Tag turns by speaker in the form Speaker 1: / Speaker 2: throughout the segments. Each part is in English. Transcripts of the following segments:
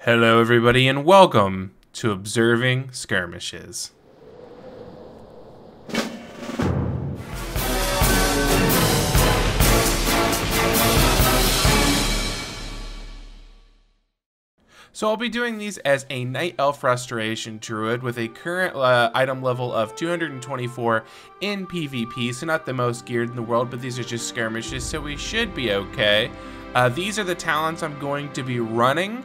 Speaker 1: Hello everybody and welcome to Observing Skirmishes. So I'll be doing these as a Night Elf Restoration Druid with a current item level of 224 in PvP, so not the most geared in the world, but these are just skirmishes, so we should be okay. These are the talents I'm going to be running.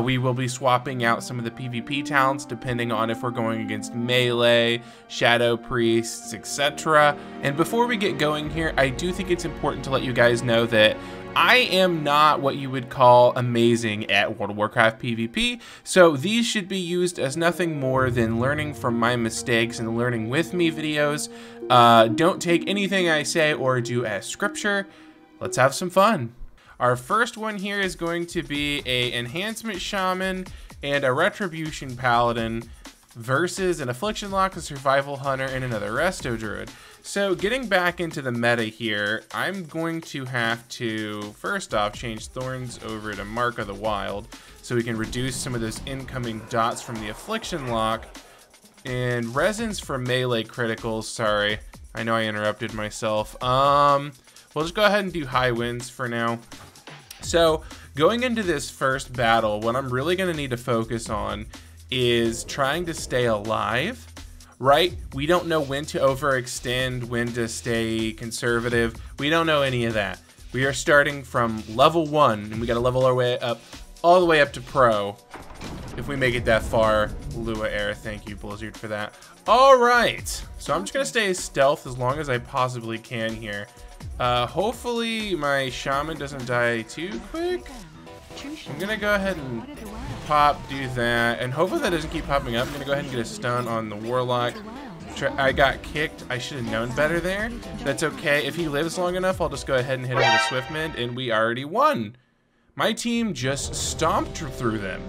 Speaker 1: We will be swapping out some of the PvP talents depending on if we're going against melee, shadow priests, etc. And before we get going here, I do think it's important to let you guys know that I am not what you would call amazing at World of Warcraft PvP, so these should be used as nothing more than learning from my mistakes and learning with me videos. Don't take anything I say or do as scripture. Let's have some fun. Our first one here is going to be a Enhancement Shaman and a Retribution Paladin versus an Affliction Lock, a Survival Hunter, and another Resto Druid. So getting back into the meta here, I'm going to have to, first off, change Thorns over to Mark of the Wild so we can reduce some of those incoming dots from the Affliction Lock. And Resins for melee criticals, sorry, I know I interrupted myself. We'll just go ahead and do High Winds for now. So going into this first battle, what I'm really going to need to focus on is trying to stay alive, right? We don't know when to overextend, when to stay conservative. We don't know any of that. We are starting from level 1, and we got to level our way up, all the way up to pro. If we make it that far, Lua Air, thank you, Blizzard, for that. All right, so I'm just going to stay stealth as long as I possibly can here. Hopefully my shaman doesn't die too quick. I'm gonna go ahead and do that, and hopefully that doesn't keep popping up. I'm gonna go ahead and get a stun on the warlock. I got kicked. I should have known better there. That's okay. If he lives long enough, I'll just go ahead and hit him with a Swiftmend, and we already won. My team just stomped through them.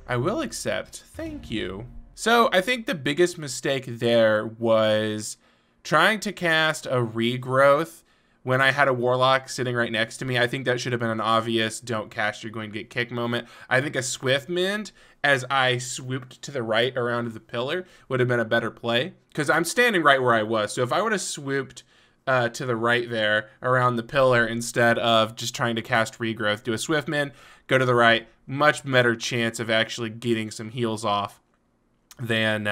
Speaker 1: I will accept. Thank you. So I think the biggest mistake there was trying to cast a regrowth when I had a warlock sitting right next to me. I think that should have been an obvious don't cast, you're going to get kicked moment. I think a Swiftmend as I swooped to the right around the pillar would have been a better play, because I'm standing right where I was. So if I would have swooped to the right there around the pillar instead of just trying to cast regrowth, do a Swiftmend, go to the right, much better chance of actually getting some heals off than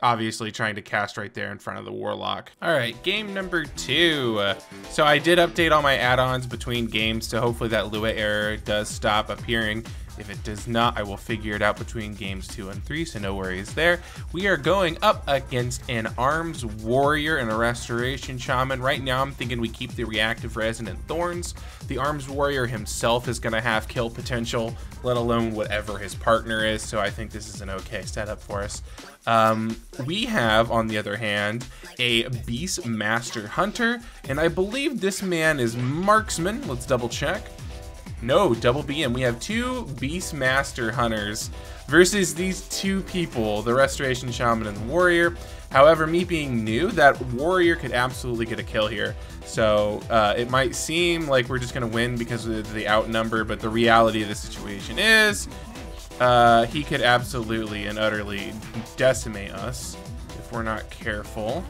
Speaker 1: obviously trying to cast right there in front of the warlock. All right, game number 2. So I did update all my add-ons between games, so hopefully that Lua error does stop appearing. If it does not, I will figure it out between games 2 and 3, so no worries there. We are going up against an Arms Warrior and a Restoration Shaman. Right now, I'm thinking we keep the Reactive Resonant Thorns. The Arms Warrior himself is going to have kill potential, let alone whatever his partner is, so I think this is an okay setup for us. We have, on the other hand, a Beastmaster Hunter, and I believe this man is Marksman. Let's double check. No, double BM. We have 2 Beastmaster Hunters versus these 2 people, the Restoration Shaman and the Warrior. However, me being new, that Warrior could absolutely get a kill here. So it might seem like we're just going to win because of the outnumber, but the reality of the situation is he could absolutely and utterly decimate us if we're not careful.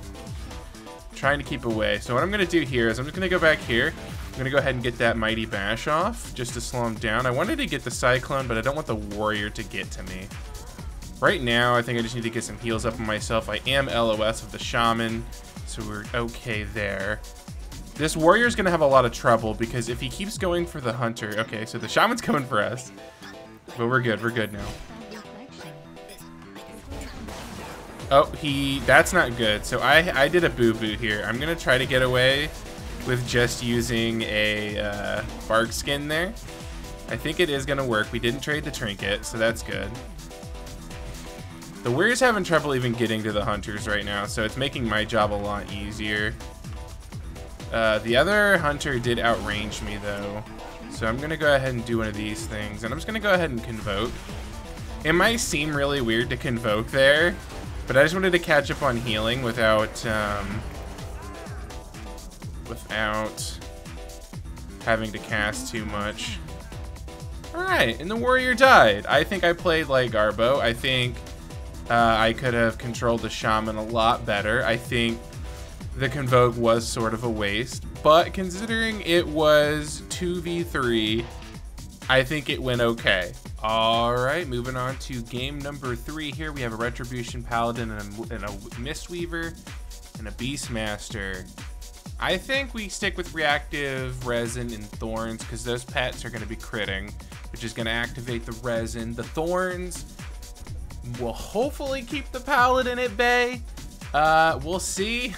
Speaker 1: Trying to keep away. So what I'm going to do here is I'm just going to go back here. I'm going to go ahead and get that Mighty Bash off just to slow him down. I wanted to get the Cyclone, but I don't want the Warrior to get to me. Right now, I think I just need to get some heals up on myself. I am LOS of the Shaman, so we're okay there. This Warrior's going to have a lot of trouble because if he keeps going for the Hunter... Okay, so the Shaman's coming for us. But we're good. We're good now. Oh, that's not good. So I did a boo-boo here. I'm going to try to get away with just using a bark skin there. I think it is going to work. We didn't trade the trinket, so that's good. The Warrior's having trouble even getting to the Hunters right now, so it's making my job a lot easier. The other Hunter did outrange me, though. So I'm going to go ahead and do one of these things, and I'm just going to go ahead and Convoke. It might seem really weird to Convoke there, but I just wanted to catch up on healing without having to cast too much. Alright, and the warrior died. I think I played like Garbo. I think I could have controlled the shaman a lot better. I think the Convoke was sort of a waste, but considering it was 2v3, I think it went okay. Alright, moving on to game number 3 here. We have a Retribution Paladin and a Mistweaver and a Beastmaster. I think we stick with Reactive, Resin, and Thorns because those pets are going to be critting, which is going to activate the Resin. The Thorns will hopefully keep the Paladin at bay. We'll see.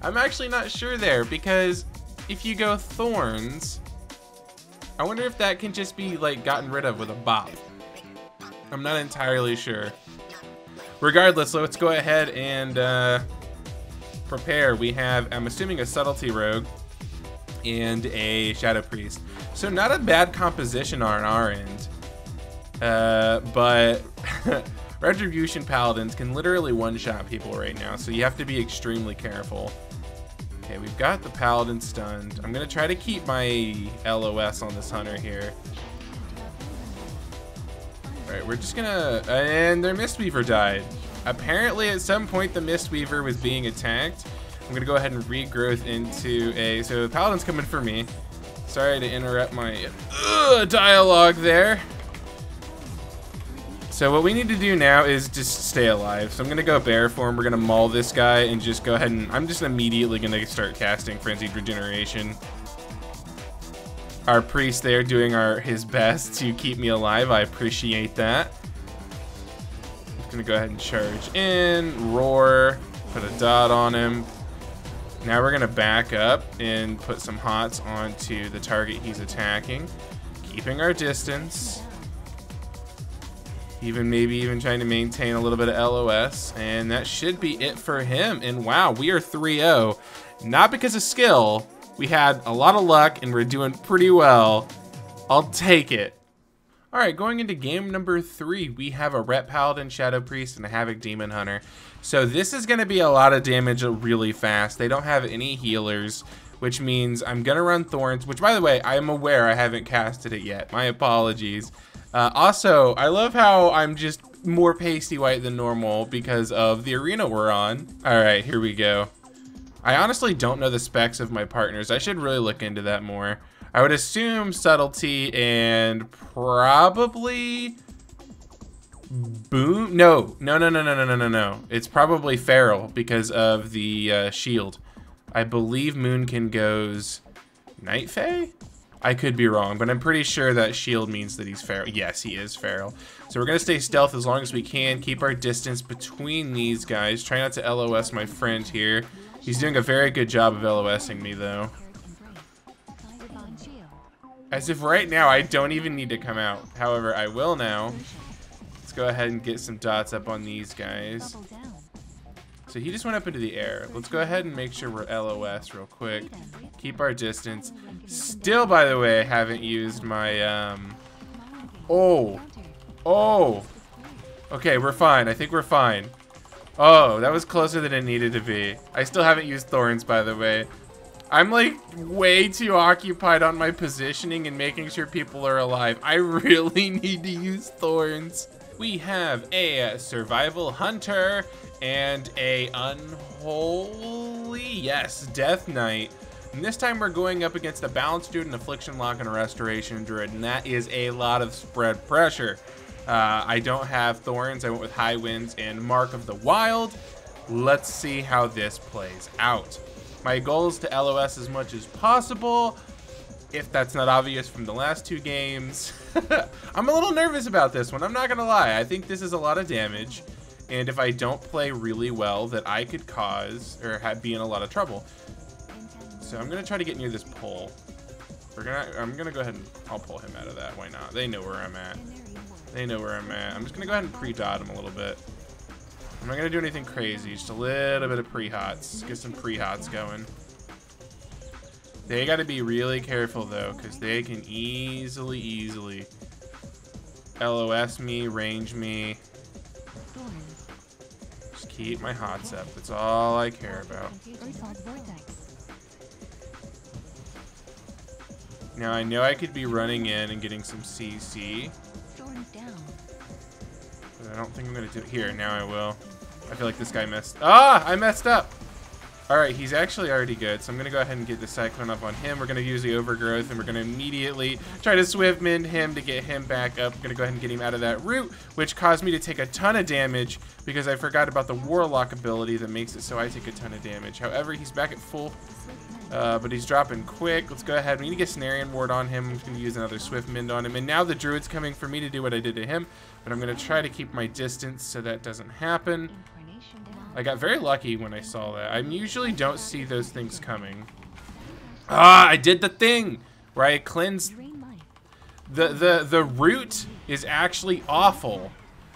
Speaker 1: I'm actually not sure there because if you go Thorns, I wonder if that can just be like gotten rid of with a bop. I'm not entirely sure. Regardless, let's go ahead and prepare. We have, I'm assuming, a Subtlety Rogue and a Shadow Priest. So not a bad composition on our end. But Retribution Paladins can literally one-shot people right now, so you have to be extremely careful. Okay, we've got the Paladin stunned. I'm gonna try to keep my LOS on this Hunter here. Alright, we're just gonna... and their Mistweaver died. Apparently at some point the Mistweaver was being attacked. I'm gonna go ahead and regrowth into a... so the Paladin's coming for me. Sorry to interrupt my dialogue there. So what we need to do now is just stay alive. So I'm gonna go bear form. We're gonna maul this guy and just go ahead and I'm just immediately gonna start casting Frenzied Regeneration. Our priest there doing his best to keep me alive. I appreciate that. I'm gonna go ahead and charge in, roar, put a dot on him. Now we're gonna back up and put some hots onto the target he's attacking, keeping our distance. Maybe even trying to maintain a little bit of LOS, and that should be it for him. And wow, we are 3-0. Not because of skill. We had a lot of luck, and we're doing pretty well. I'll take it. All right, going into game number 3, we have a Ret Paladin, Shadow Priest, and a Havoc Demon Hunter. So this is going to be a lot of damage really fast. They don't have any healers, which means I'm going to run Thorns, which, by the way, I'm aware I haven't casted it yet. My apologies. Also, I love how I'm just more pasty white than normal because of the arena we're on. All right, here we go. I honestly don't know the specs of my partners. I should really look into that more. I would assume Subtlety and probably Boom. No. It's probably Feral because of the shield. I believe Moonkin goes Night Fae? I could be wrong, but I'm pretty sure that shield means that he's feral. Yes, he is feral. So we're gonna stay stealth as long as we can, keep our distance between these guys. Try not to LOS my friend here. He's doing a very good job of LOSing me though. As if right now I don't even need to come out. However, I will now. Let's go ahead and get some dots up on these guys. So he just went up into the air. Let's go ahead and make sure we're LOS real quick. Keep our distance. Still, by the way, haven't used my, Oh. Okay, we're fine. I think we're fine. Oh, that was closer than it needed to be. I still haven't used Thorns, by the way. I'm like way too occupied on my positioning and making sure people are alive. I really need to use Thorns. We have a Survival Hunter and a Unholy, yes, Death Knight. And this time we're going up against a Balanced Druid, an Affliction Lock, and a Restoration Druid, and that is a lot of spread pressure. I don't have Thorns. I went with High Winds and Mark of the Wild. Let's see how this plays out. My goal is to LOS as much as possible, if that's not obvious from the last 2 games. I'm a little nervous about this one, I'm not gonna lie. I think this is a lot of damage, and if I don't play really well, that I could cause, or be in a lot of trouble. So I'm gonna try to get near this pole. I'm gonna go ahead and I'll pull him out of that, why not? They know where I'm at. They know where I'm at. I'm just gonna go ahead and pre-dot him a little bit. I'm not gonna do anything crazy, just a little bit of pre-hots. Get some pre-hots going. They gotta be really careful though, because they can easily LOS me, range me. Just keep my hots up, that's all I care about. Now I know I could be running in and getting some CC. But I don't think I'm gonna do it here. Now I will. I feel like this guy messed. Ah! I messed up! Alright, he's actually already good, so I'm gonna go ahead and get the Cyclone up on him. We're gonna use the Overgrowth, and we're gonna immediately try to Swift Mend him to get him back up. We're gonna go ahead and get him out of that root, which caused me to take a ton of damage because I forgot about the Warlock ability that makes it so I take a ton of damage. However, he's back at full, but he's dropping quick. Let's go ahead. We need to get Snarian Ward on him. I'm just gonna use another Swift Mend on him, and now the Druid's coming for me to do what I did to him, but I'm gonna try to keep my distance so that doesn't happen. I got very lucky when I saw that. I usually don't see those things coming. Ah, I did the thing where I cleansed. The root is actually awful.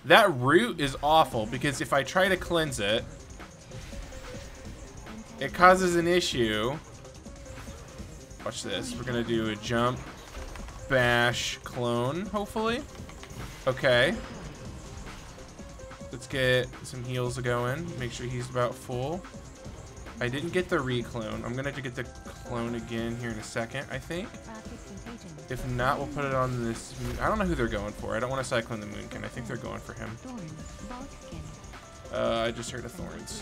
Speaker 1: That root is awful because if I try to cleanse it, it causes an issue. Watch this. We're gonna do a jump, bash, clone, hopefully. Okay. Let's get some heals going. Make sure he's about full. I didn't get the reclone. I'm gonna have to get the clone again here in a second, I think. If not, we'll put it on this. I don't know who they're going for. I don't want to Cyclone the Moonkin. I think they're going for him. I just heard a Thorns.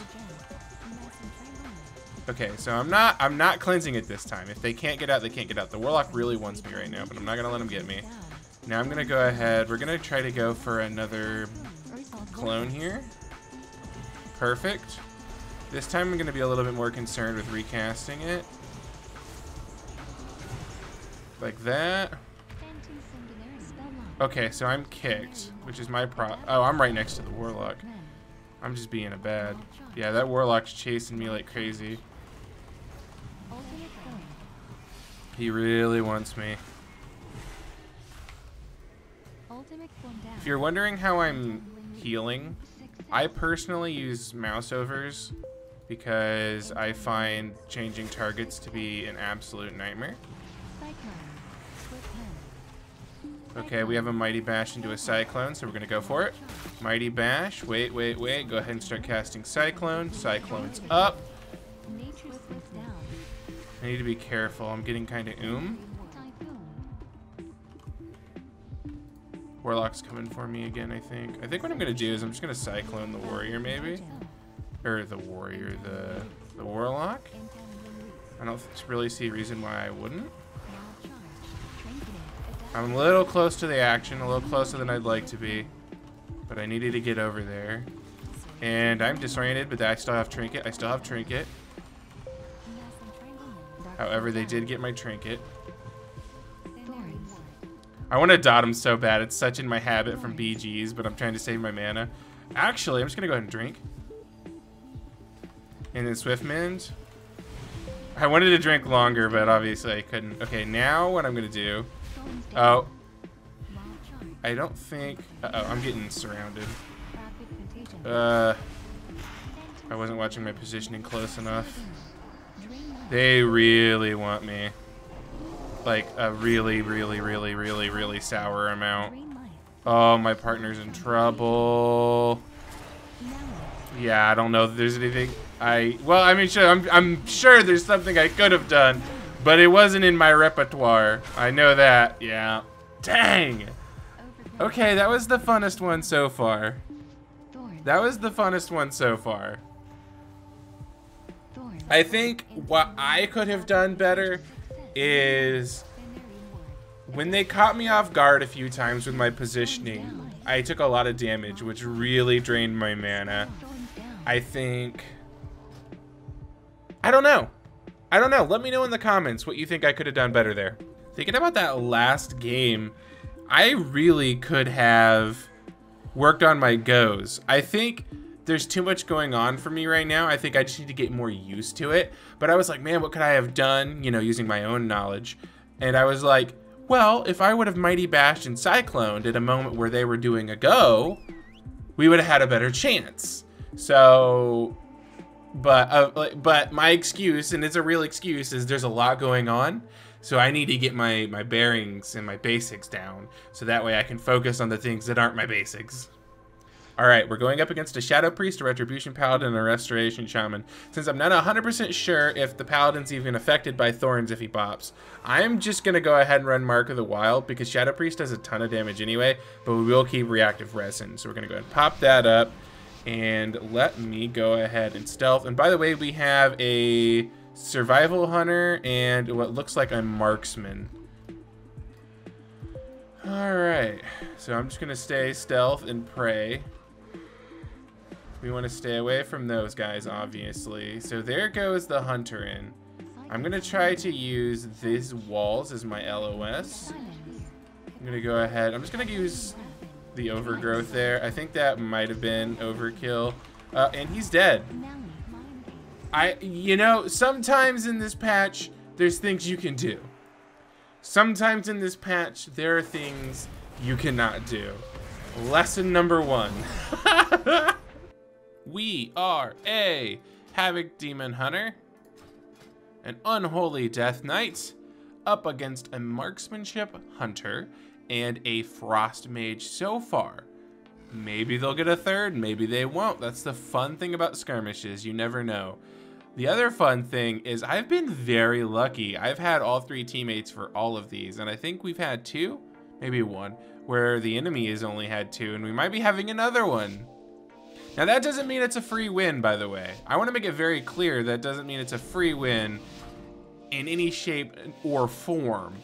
Speaker 1: Okay, so I'm not cleansing it this time. If they can't get out, they can't get out. The Warlock really wants me right now, but I'm not gonna let him get me. Now I'm gonna go ahead. We're gonna try to go for another clone here. Perfect. This time I'm going to be a little bit more concerned with recasting it. Like that. Okay, so I'm kicked, which is my oh, I'm right next to the Warlock. I'm just being a bad. Yeah, that Warlock's chasing me like crazy. He really wants me. If you're wondering how I'm healing, I personally use mouse overs because I find changing targets to be an absolute nightmare. Okay, we have a Mighty Bash into a Cyclone, so we're gonna go for it. Mighty Bash, wait. Go ahead and start casting Cyclone. Cyclone's up. I need to be careful, I'm getting kinda Warlock's coming for me again, I think. I think what I'm gonna do is I'm just gonna Cyclone the Warrior, maybe? Or the Warrior, the Warlock? I don't really see a reason why I wouldn't. I'm a little close to the action, a little closer than I'd like to be. But I needed to get over there. And I'm disoriented, but I still have Trinket. However, they did get my Trinket. I want to dot him so bad. It's such in my habit from BGs, but I'm trying to save my mana. Actually, I'm just going to go ahead and drink. And then Swift Mend. I wanted to drink longer, but obviously I couldn't. Okay, now what I'm going to do... Oh. I don't think... Uh-oh, I'm getting surrounded. I wasn't watching my positioning close enough. They really want me. Like a really sour amount. Oh, my partner's in trouble. Yeah, I don't know if there's anything well, I mean, sure, I'm sure there's something I could have done, but it wasn't in my repertoire. I know that. Yeah. Dang. Okay, that was the funnest one so far. I think what I could have done better is when they caught me off guard a few times with my positioning, I took a lot of damage, which really drained my mana. I think... I don't know. Let me know in the comments what you think I could have done better there. Thinking about that last game, I really could have worked on my goes. I think there's too much going on for me right now. I think I just need to get more used to it. But I was like, man, what could I have done, you know, using my own knowledge? And I was like, well, if I would have Mighty Bashed and Cycloned at a moment where they were doing a go, we would have had a better chance. So, but my excuse, and it's a real excuse, is there's a lot going on. So I need to get my bearings and my basics down, so that way I can focus on the things that aren't my basics. Alright, we're going up against a Shadow Priest, a Retribution Paladin, and a Restoration Shaman. Since I'm not 100% sure if the Paladin's even affected by Thorns if he pops, I'm just going to go ahead and run Mark of the Wild, because Shadow Priest does a ton of damage anyway, but we will keep Reactive Resin. So we're going to go ahead and pop that up, and let me go ahead and stealth. And by the way, we have a Survival Hunter and what looks like a Marksman. Alright, so I'm just going to stay stealth and pray. We want to stay away from those guys, obviously. So there goes the hunter in. I'm going to try to use these walls as my LOS. I'm going to go ahead. I'm just going to use the overgrowth there. I think that might have been overkill. And he's dead. You know, sometimes in this patch, there's things you can do. Sometimes in this patch, there are things you cannot do. Lesson number 1. We are a Havoc Demon Hunter, an Unholy Death Knight, up against a Marksmanship Hunter, and a Frost Mage so far. Maybe they'll get a third, maybe they won't. That's the fun thing about skirmishes, you never know. The other fun thing is I've been very lucky. I've had all 3 teammates for all of these, and I think we've had 2, maybe 1, where the enemy has only had 2, and we might be having another one. Now that doesn't mean it's a free win, by the way. I want to make it very clear that doesn't mean it's a free win in any shape or form.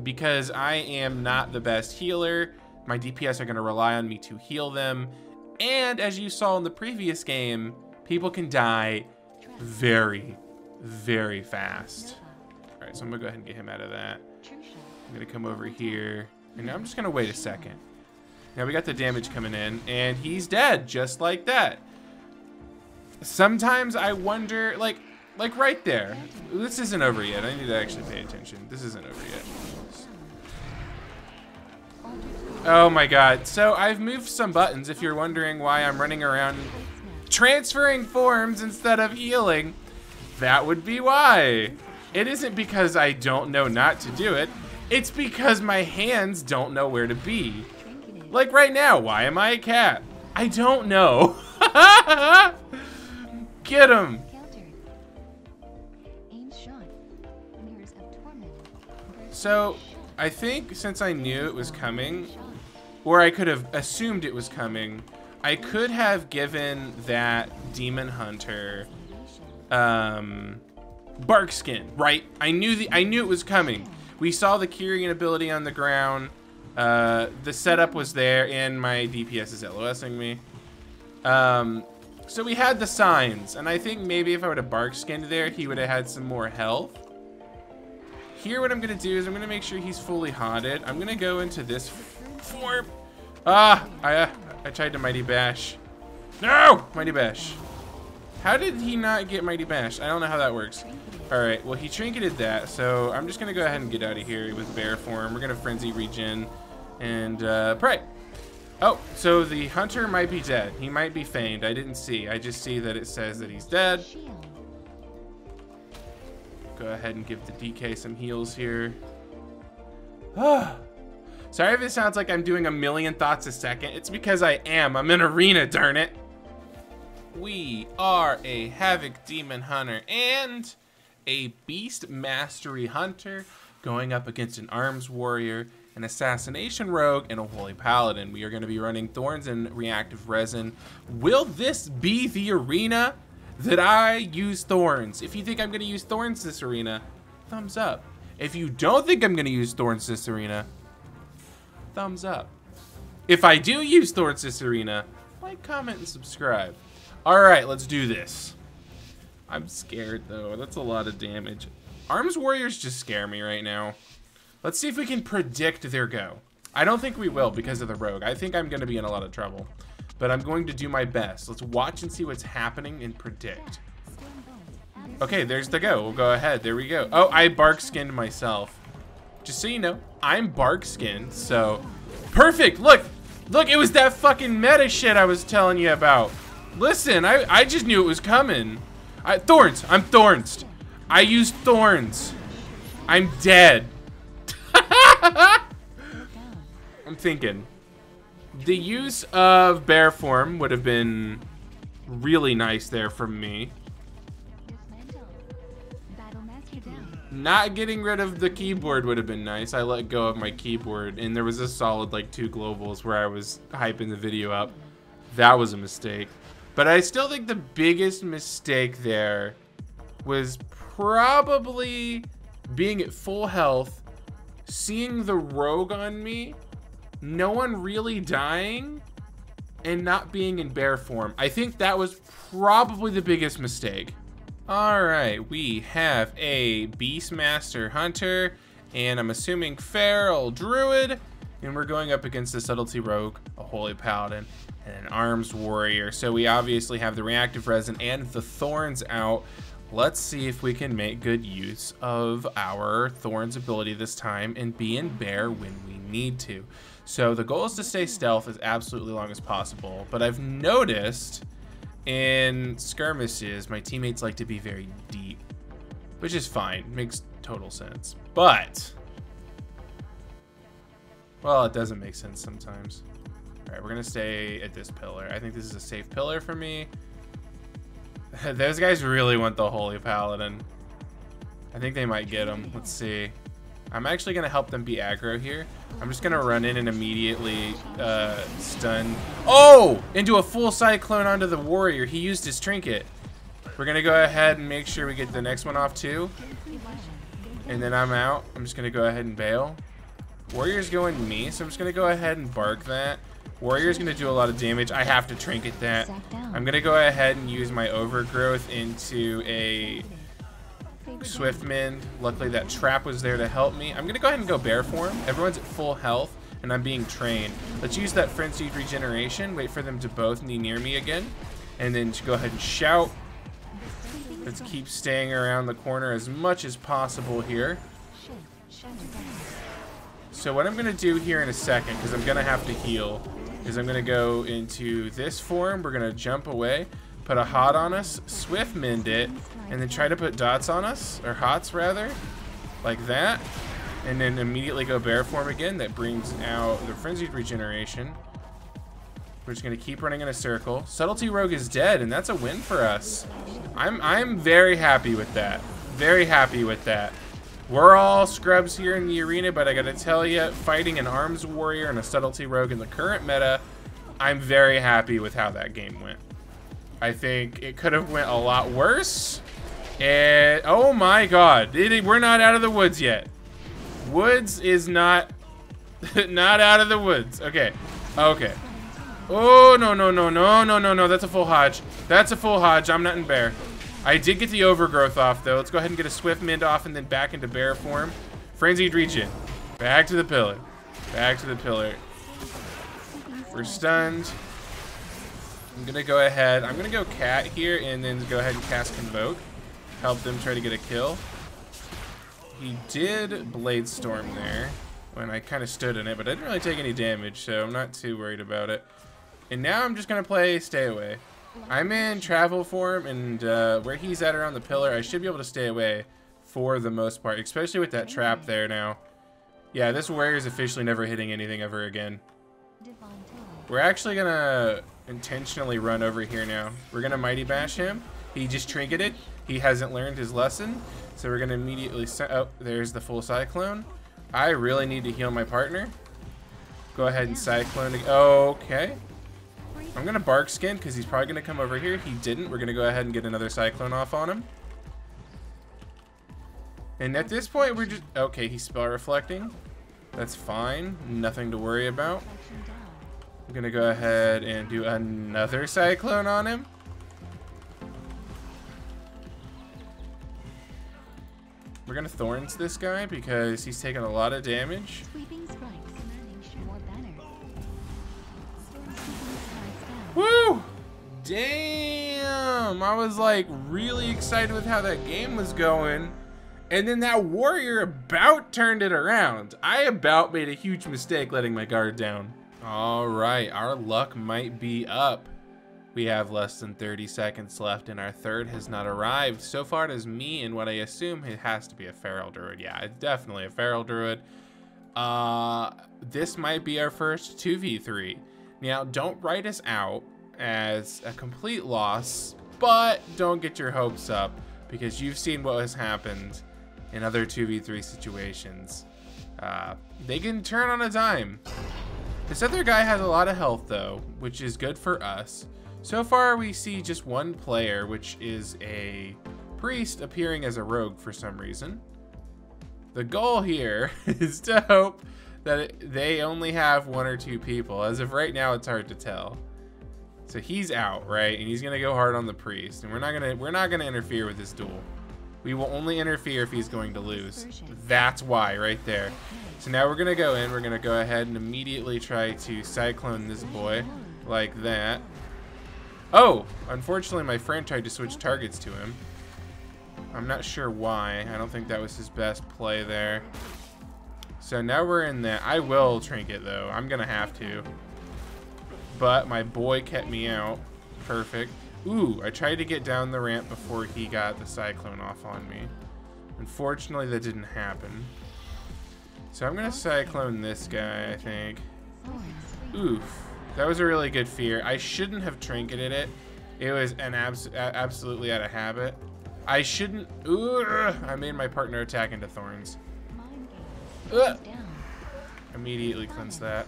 Speaker 1: Because I am not the best healer. My DPS are going to rely on me to heal them. And as you saw in the previous game, people can die very, very fast. All right, so I'm going to go ahead and get him out of that. I'm going to come over here. And I'm just going to wait a second. Now we got the damage coming in, and he's dead, just like that. Sometimes I wonder, like right there. This isn't over yet. I need to actually pay attention. This isn't over yet. Oh my god. So I've moved some buttons, if you're wondering why I'm running around transferring forms instead of healing. That would be why. It isn't because I don't know not to do it. It's because my hands don't know where to be. Like right now, why am I a cat? I don't know. Get him. So, I think since I knew it was coming, or I could have assumed it was coming, I could have given that demon hunter bark skin, right? I knew it was coming. We saw the curing ability on the ground. The setup was there, and my DPS is LOSing me. So we had the signs, and I think maybe if I would have bark skinned there, he would have had some more health. Here, what I'm gonna do is I'm gonna make sure he's fully haunted. I'm gonna go into this form. I tried to Mighty Bash. No! Mighty Bash. How did he not get Mighty Bash? I don't know how that works. Alright, well he trinketed that, so I'm just gonna go ahead and get out of here with bear form. We're gonna frenzy regen and pray. Oh, so the hunter might be dead. He might be feigned. I didn't see. I just see that it says that he's dead. Go ahead and give the DK some heals here. Sorry if it sounds like I'm doing a million thoughts a second. It's because I am. I'm in arena, darn it. We are a Havoc Demon Hunter and a Beast Mastery Hunter going up against an Arms Warrior, an Assassination Rogue, and a Holy Paladin. We are going to be running Thorns and Reactive Resin. Will this be the arena that I use Thorns? If you think I'm going to use Thorns this arena, thumbs up. If you don't think I'm going to use Thorns this arena, thumbs up. If I do use Thorns this arena, like, comment, and subscribe. Alright, let's do this. I'm scared though. That's a lot of damage. Arms Warriors just scare me right now. Let's see if we can predict their go. I don't think we will because of the rogue. I think I'm going to be in a lot of trouble. But I'm going to do my best. Let's watch and see what's happening and predict. Okay, there's the go. We'll go ahead. There we go. Oh, I bark skinned myself. Just so you know, I'm bark skinned, so perfect. Look, it was that fucking meta shit I was telling you about. Listen, I just knew it was coming. Thorns. I'm thorns. I used thorns. I'm dead. I'm thinking. The use of bear form would have been really nice there from me. Not getting rid of the keyboard would have been nice. I let go of my keyboard, and there was a solid like 2 globals where I was hyping the video up. That was a mistake. But I still think the biggest mistake there was probably being at full health, seeing the rogue on me, no one really dying, and not being in bear form. I think that was probably the biggest mistake. Alright, we have a Beastmaster Hunter, and I'm assuming Feral Druid, and we're going up against the Subtlety Rogue, a Holy Paladin, and an Arms Warrior. So we obviously have the Reactive Resin and the Thorns out. Let's see if we can make good use of our Thorns ability this time and be in bear when we need to. So the goal is to stay stealth as absolutely long as possible, but I've noticed in skirmishes, my teammates like to be very deep, which is fine. Makes total sense. But, well, it doesn't make sense sometimes. All right, we're going to stay at this pillar. I think this is a safe pillar for me. Those guys really want the Holy Paladin. I think they might get him. Let's see. I'm actually going to help them be aggro here. I'm just going to run in and immediately stun. Oh! Into a full cyclone onto the warrior. He used his trinket. We're going to go ahead and make sure we get the next one off too. And then I'm out. I'm just going to go ahead and bail. Warrior's going me, so I'm just going to go ahead and bark that. Warrior's going to do a lot of damage. I have to trinket that. I'm going to go ahead and use my overgrowth into a Swift Mend. Luckily that trap was there to help me. I'm gonna go ahead and go bear form. Everyone's at full health and I'm being trained. Let's use that frenzied regeneration, wait for them to both be near me again, and then go ahead and shout. Let's keep staying around the corner as much as possible here. So what I'm gonna do here in a second, because I'm gonna have to heal, is I'm gonna go into this form. We're gonna jump away, put a hot on us, Swift Mend it, and then try to put dots on us, or hots rather, like that, and then immediately go bear form again. That brings out the frenzied regeneration. We're just gonna keep running in a circle. Subtlety Rogue is dead, and that's a win for us. I'm very happy with that. Very happy with that. We're all scrubs here in the arena, but I gotta tell you, fighting an Arms Warrior and a Subtlety Rogue in the current meta, I'm very happy with how that game went. I think it could have went a lot worse. And oh my god, we're not out of the woods yet. Woods is not not out of the woods. Okay. Okay. Oh no no no no no no no, that's a full hodge. That's a full hodge. I'm not in bear. I did get the overgrowth off though. Let's go ahead and get a Swift Mend off and then back into bear form. Frenzied regen. Back to the pillar. Back to the pillar. We're stunned. I'm gonna go ahead. I'm gonna go cat here and then go ahead and cast Convoke. Help them try to get a kill. He did Blade Storm there when I kind of stood in it, but I didn't really take any damage, so I'm not too worried about it. And now I'm just gonna play Stay Away. I'm in travel form, and where he's at around the pillar, I should be able to stay away for the most part, especially with that trap there now. Yeah, this warrior's officially never hitting anything ever again. We're actually gonna intentionally run over here now. We're gonna Mighty Bash him. He just trinketed. He hasn't learned his lesson, so we're gonna immediately oh, there's the full cyclone. I really need to heal my partner. Go ahead and cyclone. Okay. I'm gonna bark skin because he's probably gonna come over here. He didn't. We're gonna go ahead and get another cyclone off on him. And at this point, we're just okay. He's spell reflecting. That's fine. Nothing to worry about. I'm gonna go ahead and do another cyclone on him. We're gonna Thorns this guy because he's taking a lot of damage. Woo! Damn! I was like really excited with how that game was going. And then that warrior about turned it around. I about made a huge mistake letting my guard down. All right, our luck might be up. We have less than 30 seconds left and our third has not arrived. So far it is me and what I assume it has to be a Feral Druid. Yeah, it's definitely a Feral Druid. This might be our first 2v3. Now, don't write us out as a complete loss, but don't get your hopes up because you've seen what has happened in other 2v3 situations. They can turn on a dime. This other guy has a lot of health though, which is good for us. So far we see just one player, which is a priest appearing as a rogue for some reason. The goal here is to hope that they only have 1 or 2 people. As of right now, it's hard to tell. So he's out, right? And he's gonna go hard on the priest. And we're not gonna interfere with this duel. We will only interfere if he's going to lose. That's why, right there. So now we're gonna go in. We're gonna go ahead and immediately try to cyclone this boy like that. Oh, unfortunately, my friend tried to switch targets to him. I'm not sure why. I don't think that was his best play there. So now we're in that. I will trinket though. I'm gonna have to. But my boy kept me out. Perfect. Ooh, I tried to get down the ramp before he got the cyclone off on me. Unfortunately, that didn't happen. So I'm gonna cyclone this guy, I think. Oof. That was a really good fear. I shouldn't have trinketed it. It was an absolutely out of habit. I shouldn't. Ooh, I made my partner attack into thorns. Immediately cleanse that.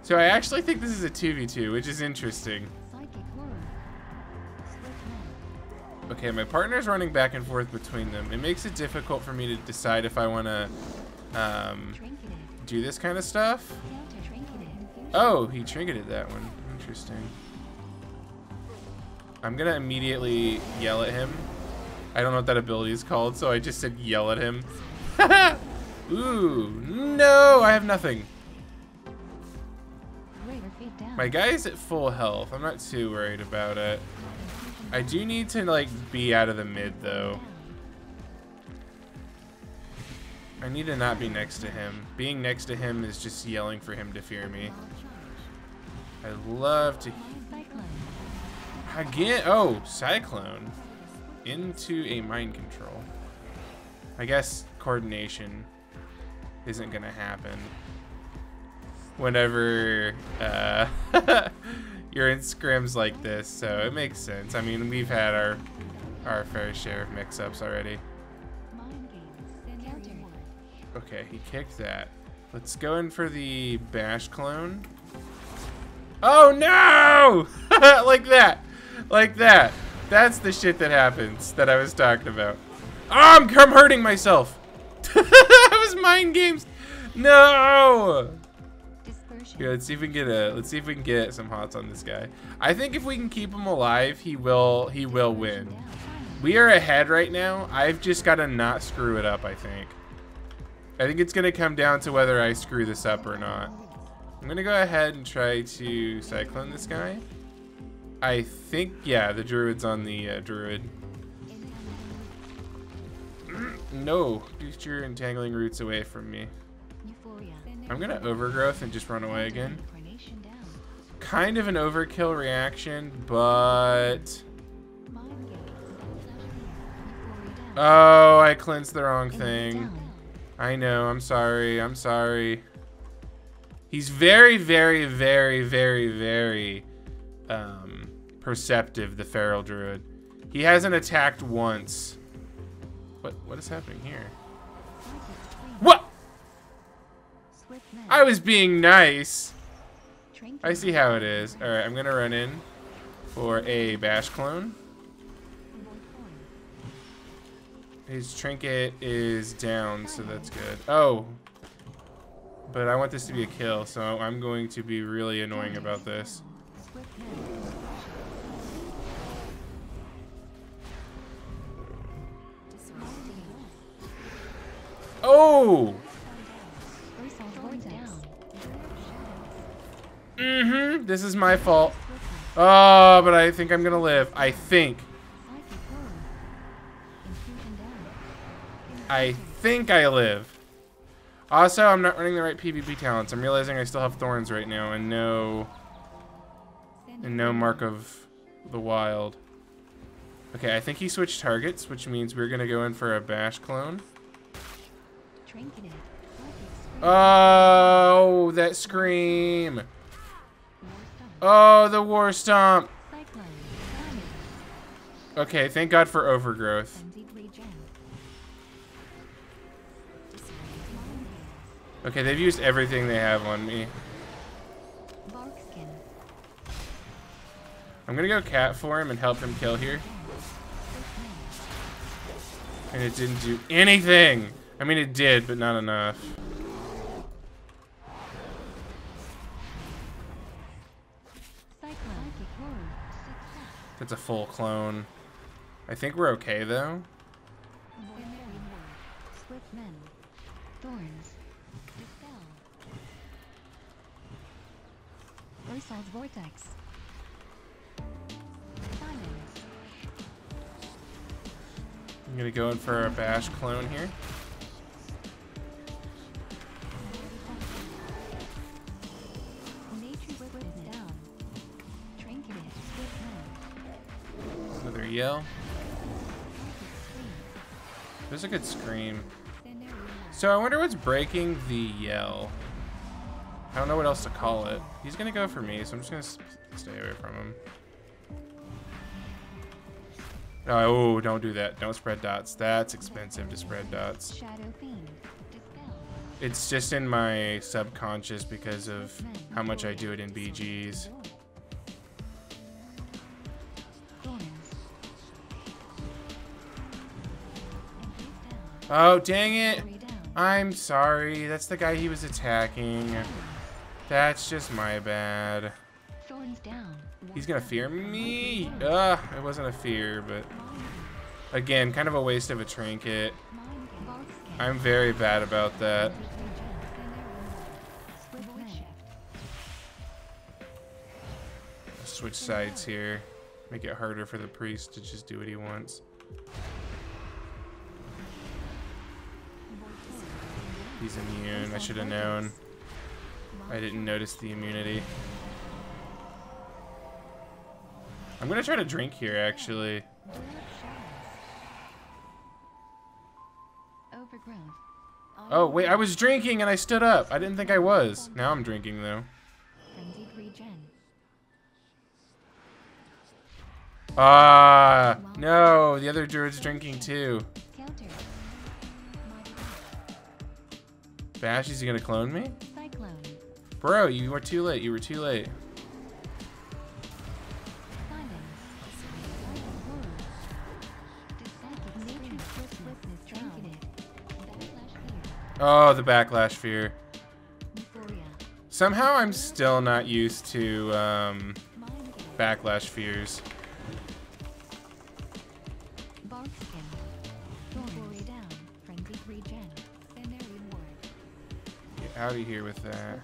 Speaker 1: So I actually think this is a 2v2, which is interesting. Okay, my partner's running back and forth between them. It makes it difficult for me to decide if I want to do this kind of stuff. Oh, he trinketed that one. Interesting. I'm gonna immediately yell at him. I don't know what that ability is called, so I just said yell at him. Ooh, no, I have nothing. My guy's at full health. I'm not too worried about it. I do need to like be out of the mid though. I need to not be next to him. Being next to him is just yelling for him to fear me. I love to... Again, oh, Cyclone. Into a mind control. I guess coordination isn't gonna happen whenever you're in scrims like this, so it makes sense. I mean, we've had our fair share of mix-ups already. Okay, he kicked that. Let's go in for the bash clone. Oh no! Like that. Like that. That's the shit that happens that I was talking about. Oh, I'm hurting myself. That was mind games. No. Here, let's see if we can get some hots on this guy. I think if we can keep him alive, he will win. We are ahead right now. I've just got to not screw it up, I think. I think it's gonna come down to whether I screw this up or not. I'm gonna go ahead and try to cyclone this guy. I think, yeah, the Druid's on the Druid. No, get your entangling roots away from me. I'm gonna overgrowth and just run away again. Kind of an overkill reaction, but... Oh, I cleansed the wrong thing. I know, I'm sorry, I'm sorry. He's very, very, very, very, very perceptive, the Feral Druid. He hasn't attacked once. What is happening here? What? I was being nice. I see how it is. Alright, I'm gonna run in for a bash clone. His trinket is down, so that's good. Oh. But I want this to be a kill, so I'm going to be really annoying about this. Oh! This is my fault. Oh, but I think I'm gonna live. I think I live. Also, I'm not running the right PvP talents. I'm realizing I still have thorns right now and no mark of the wild. Okay, I think he switched targets, which means we're gonna go in for a bash clone. Oh, Oh, that scream. Oh, the war stomp. Okay, thank God for overgrowth. Okay, they've used everything they have on me. I'm gonna go cat for him and help him kill here. And it didn't do anything. I mean, it did, but not enough. That's a full clone. I think we're okay, though.
Speaker 2: Vortex.
Speaker 1: I'm gonna go in for a bash clone here. Another yell. There's a good scream. So I wonder what's breaking the yell. I don't know what else to call it. He's gonna go for me, so I'm just gonna stay away from him. Oh, don't do that. Don't spread dots. That's expensive to spread dots. It's just in my subconscious because of how much I do it in BGs. Oh, dang it. I'm sorry. That's the guy he was attacking. That's just my bad. He's gonna fear me? Ugh, it wasn't a fear, but again, kind of a waste of a trinket. I'm very bad about that. Switch sides here. Make it harder for the priest to just do what he wants. He's immune. I should have known. I didn't notice the immunity. I'm gonna try to drink here, actually. Oh, wait, I was drinking and I stood up. I didn't think I was. Now I'm drinking, though. Ah, no, the other druid's drinking too. Bash, is he gonna clone me? Bro, you were too late. You were too late. Oh, the backlash fear. Somehow I'm still not used to backlash fears. Get out of here with that.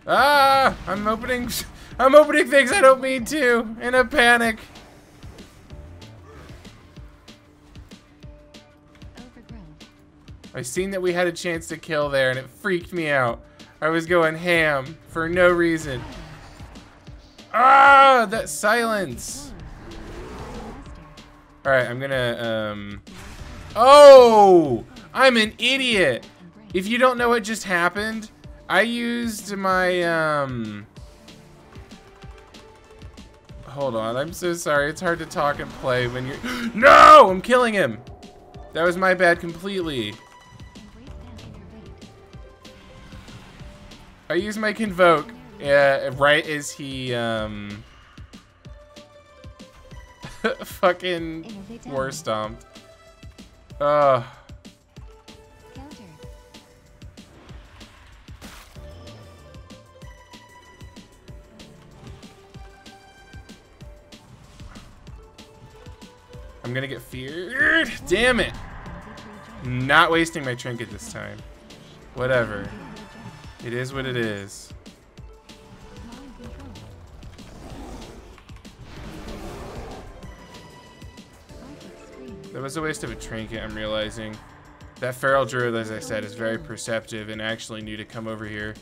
Speaker 1: Ah! I'm opening things I don't mean to in a panic. I seen that we had a chance to kill there and it freaked me out. I was going ham for no reason. Ah, that silence. All right, I'm gonna, oh, I'm an idiot. If you don't know what just happened, I used my, hold on, I'm so sorry. It's hard to talk and play when you're, no, I'm killing him. That was my bad completely. I used my convoke, right as he, fucking war stomped. I'm gonna get feared. Damn it. Not wasting my trinket this time. Whatever. It is what it is. That was a waste of a trinket, I'm realizing. That feral druid, as I said, is very perceptive and actually knew to come over here.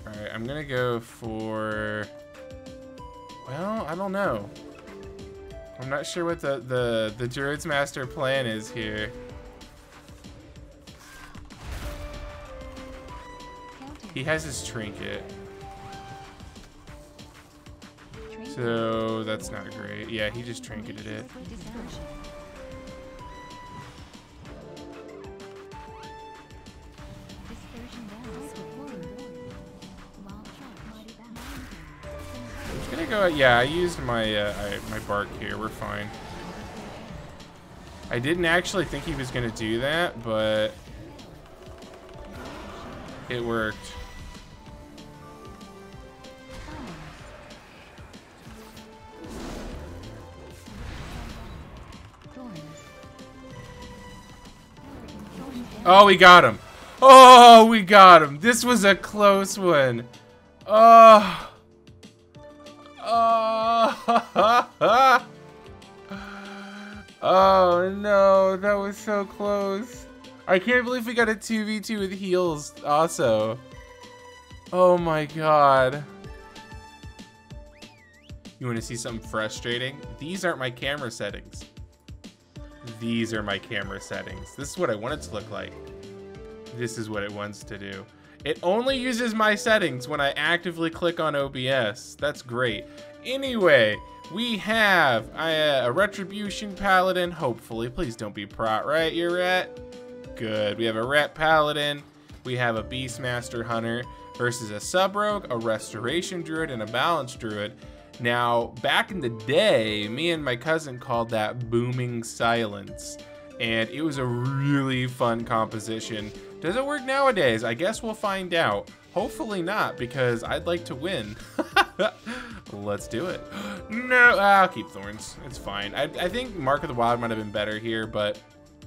Speaker 1: Alright, I'm I'm gonna go for... Well, I don't know. I'm not sure what the Druid's master plan is here. He has his trinket. So that's not great. Yeah, he just trinketed it. I'm gonna go. Yeah, I used my my bark here. We're fine. I didn't actually think he was gonna do that, but it worked. Oh, we got him. Oh, we got him. This was a close one. Oh. Oh. Oh, no. That was so close. I can't believe we got a 2v2 with heals also. Oh, my God. You want to see something frustrating? These aren't my camera settings. These are my camera settings. This is what I want it to look like. This is what it wants to do. It only uses my settings when I actively click on OBS. That's great. Anyway, we have a Retribution Paladin, hopefully. Please don't be Prot, right? You're Ret? Good. We have a Ret Paladin. We have a Beastmaster Hunter versus a Sub-Rogue, a Restoration Druid, and a Balanced Druid. Now, back in the day, me and my cousin called that Booming Silence, and it was a really fun composition. Does it work nowadays? I guess we'll find out. Hopefully not, because I'd like to win. Let's do it. No, I'll keep Thorns. It's fine. I think Mark of the Wild might have been better here, but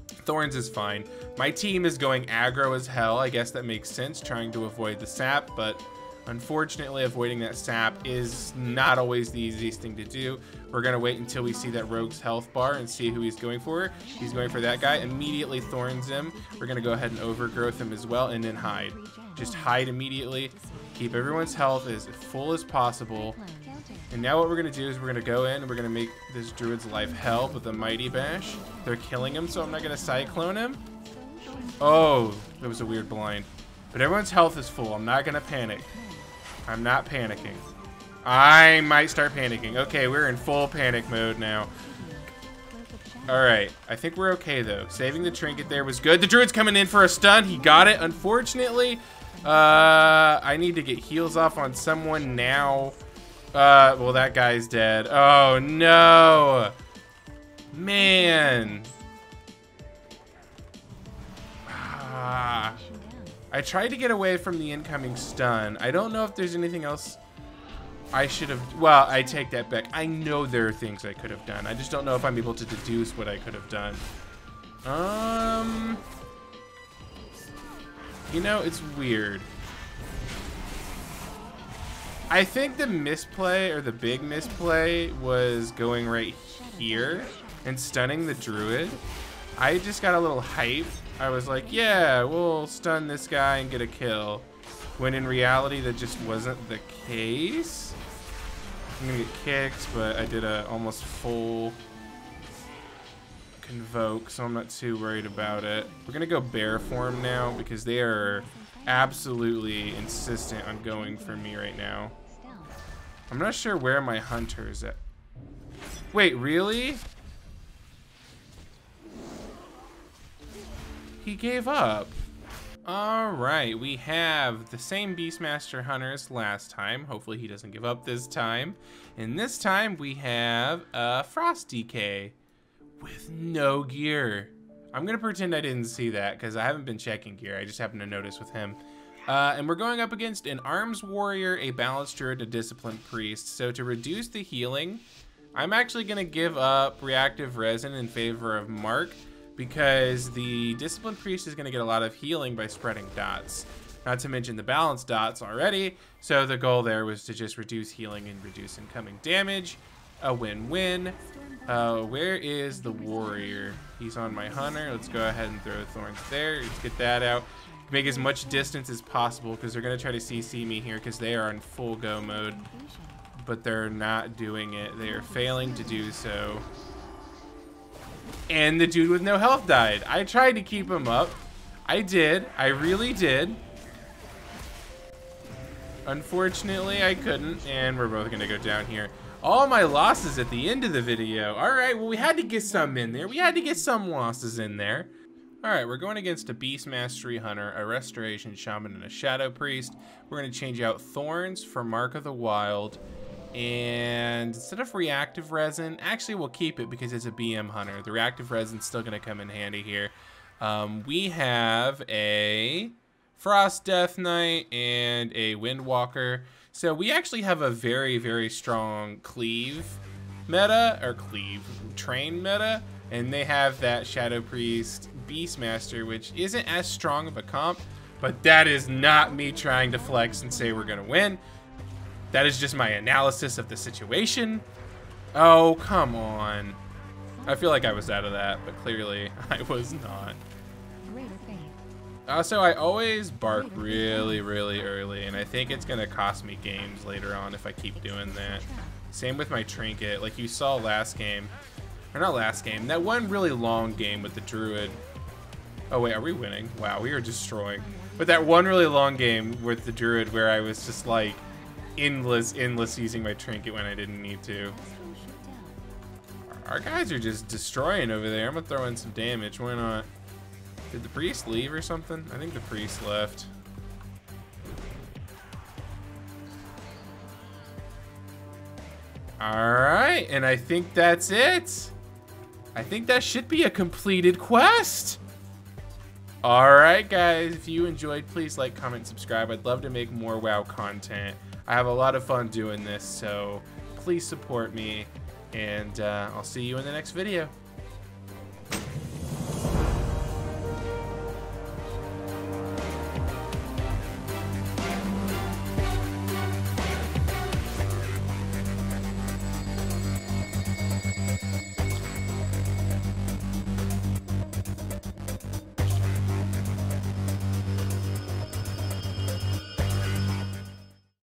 Speaker 1: Thorns is fine. My team is going aggro as hell. I guess that makes sense, trying to avoid the sap, but unfortunately, avoiding that sap is not always the easiest thing to do. We're going to wait until we see that rogue's health bar and see who he's going for. He's going for that guy. Immediately thorns him. We're going to go ahead and overgrowth him as well and then hide. Just hide immediately. Keep everyone's health as full as possible. And now what we're going to do is we're going to go in and we're going to make this druid's life hell with a Mighty Bash. They're killing him, so I'm not going to Cyclone him. Oh, that was a weird blind. But everyone's health is full. I'm not going to panic. I'm not panicking. I might start panicking. Okay, we're in full panic mode now. Alright, I think we're okay though. Saving the trinket there was good. The druid's coming in for a stun. He got it. Unfortunately, I need to get heals off on someone now. Well, that guy's dead. Oh, no. Man. I tried to get away from the incoming stun. I don't know if there's anything else I should have... Well, I take that back. I know there are things I could have done. I just don't know if I'm able to deduce what I could have done. You know, it's weird. I think the misplay, or the big misplay, was going right here and stunning the druid. I just got a little hype. I was like, yeah, we'll stun this guy and get a kill. When in reality, that just wasn't the case. I'm gonna get kicked, but I did a almost full convoke, so I'm not too worried about it. We're gonna go bear form now because they are absolutely insistent on going for me right now. I'm not sure where my hunter is at. Wait, really? He gave up. Alright, we have the same Beastmaster Hunter as last time. Hopefully he doesn't give up this time. And this time we have a Frost DK with no gear. I'm gonna pretend I didn't see that because I haven't been checking gear. I just happened to notice with him. And we're going up against an Arms Warrior, a Balanced Druid, and a Disciplined Priest. So to reduce the healing, I'm actually gonna give up Reactive Resin in favor of Mark, because the Disciplined Priest is going to get a lot of healing by spreading dots. Not to mention the balanced dots already, so the goal there was to just reduce healing and reduce incoming damage. A win-win. Where is the warrior? He's on my hunter. Let's go ahead and throw thorns there. Let's get that out. make as much distance as possible because they're going to try to CC me here because they are in full go mode. But they're not doing it. They are failing to do so. And the dude with no health died. I tried to keep him up. I did. I really did. Unfortunately, I couldn't. And we're both going to go down here. All my losses at the end of the video. All right, well, we had to get some in there. We had to get some losses in there. All right, we're going against a Beast Mastery Hunter, a Restoration Shaman, and a Shadow Priest. We're going to change out Thorns for Mark of the Wild. And instead of Reactive Resin, actually we'll keep it because it's a BM Hunter. The Reactive Resin's still going to come in handy here. We have a Frost Death Knight and a Windwalker. So we actually have a very, very strong Cleave meta, or Cleave Train meta. And they have that Shadow Priest Beastmaster, which isn't as strong of a comp. But that is not me trying to flex and say we're going to win. That is just my analysis of the situation. Oh, come on. I feel like I was out of that, but clearly I was not. Also, I always bark really, really early, and I think it's going to cost me games later on if I keep doing that. Same with my trinket. Like you saw last game. Or not last game. That one really long game with the Druid. Oh, wait, are we winning? Wow, we are destroying. But that one really long game with the Druid where I was just like, endless using my trinket when I didn't need to. Our guys are just destroying over there. I'm gonna throw in some damage. Why not? Did the priest leave or something? I think the priest left. Alright, and I think that's it. I think that should be a completed quest. Alright guys, if you enjoyed, please like, comment, subscribe. I'd love to make more WoW content. I have a lot of fun doing this, so please support me, and I'll see you in the next video.